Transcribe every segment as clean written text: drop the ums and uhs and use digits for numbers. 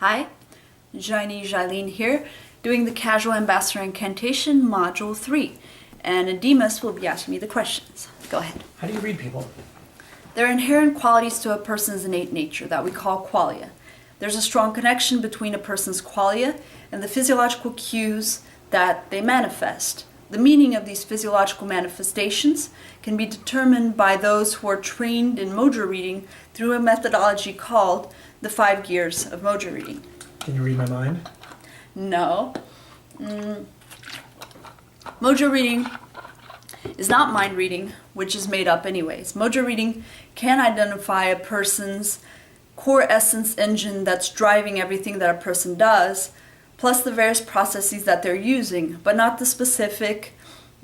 Hi, Jailene here, doing the Casual Ambassador Incantation Module 3, and Demas will be asking me the questions. Go ahead. How do you read people? There are inherent qualities to a person's innate nature that we call qualia. There's a strong connection between a person's qualia and the physiological cues that they manifest. The meaning of these physiological manifestations can be determined by those who are trained in Mojo Reading through a methodology called the 5 gears of Mojo Reading. Can you read my mind? No. Mojo Reading is not mind reading, which is made up anyways. Mojo Reading can identify a person's core essence engine that's driving everything that a person does, plus the various processes that they're using, but not the specific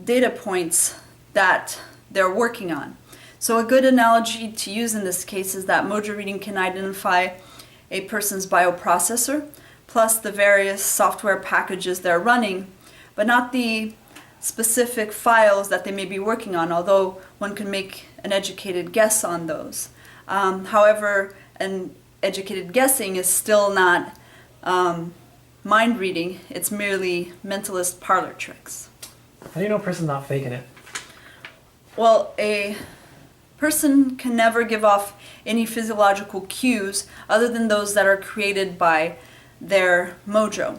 data points that they're working on. So a good analogy to use in this case is that Mojo Reading can identify a person's bioprocessor, plus the various software packages they're running, but not the specific files that they may be working on, although one can make an educated guess on those. However, an educated guessing is still not mind reading, it's merely mentalist parlor tricks. How do you know a person's not faking it? Well, a person can never give off any physiological cues other than those that are created by their mojo.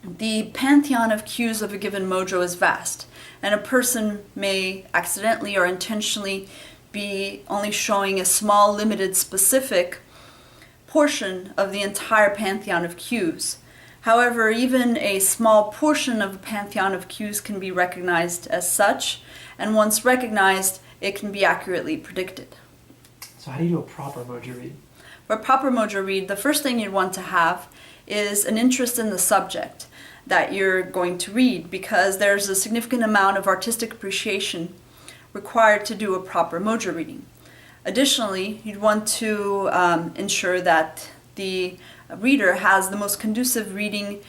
The pantheon of cues of a given mojo is vast, and a person may accidentally or intentionally be only showing a small, limited, specific portion of the entire pantheon of cues. However, even a small portion of a pantheon of cues can be recognized as such, and once recognized, it can be accurately predicted. So how do you do a proper Mojo Read? For a proper Mojo Read, the first thing you'd want to have is an interest in the subject that you're going to read, because there's a significant amount of artistic appreciation required to do a proper Mojo Reading. Additionally, you'd want to ensure that the reader has the most conducive reading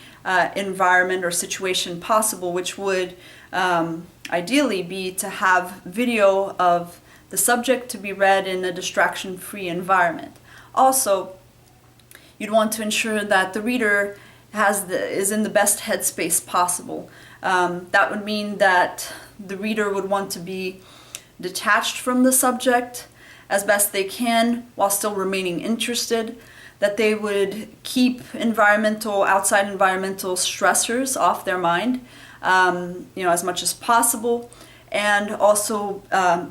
environment or situation possible, which would ideally be to have video of the subject to be read in a distraction-free environment. Also, you'd want to ensure that the reader is in the best headspace possible. That would mean that the reader would want to be detached from the subject as best they can while still remaining interested, that they would keep outside environmental stressors off their mind, as much as possible, and also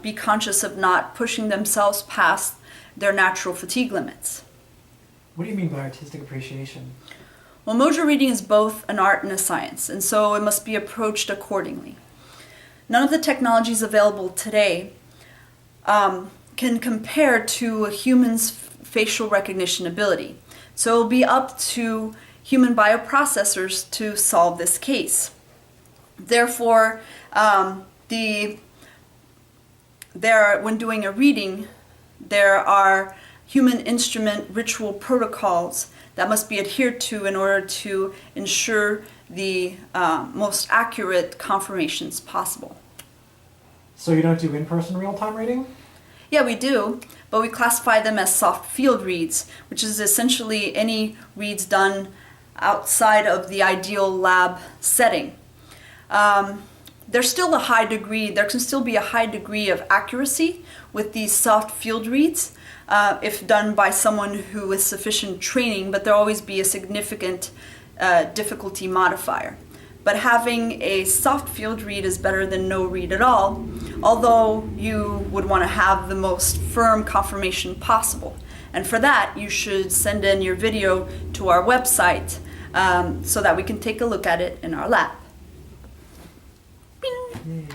be conscious of not pushing themselves past their natural fatigue limits. What do you mean by artistic appreciation? Well, Mojo Reading is both an art and a science, and so it must be approached accordingly. None of the technologies available today can compare to a human's facial recognition ability. So it'll be up to human bioprocessors to solve this case. Therefore, when doing a reading, there are human instrument ritual protocols that must be adhered to in order to ensure the most accurate confirmations possible. So you don't do in-person real-time reading? Yeah, we do, but we classify them as soft field reads, which is essentially any reads done outside of the ideal lab setting. There can still be a high degree of accuracy with these soft field reads if done by someone who with sufficient training, but there'll always be a significant difficulty modifier. But having a soft field read is better than no read at all, although you would want to have the most firm confirmation possible. And for that, you should send in your video to our website so that we can take a look at it in our lab. Bing.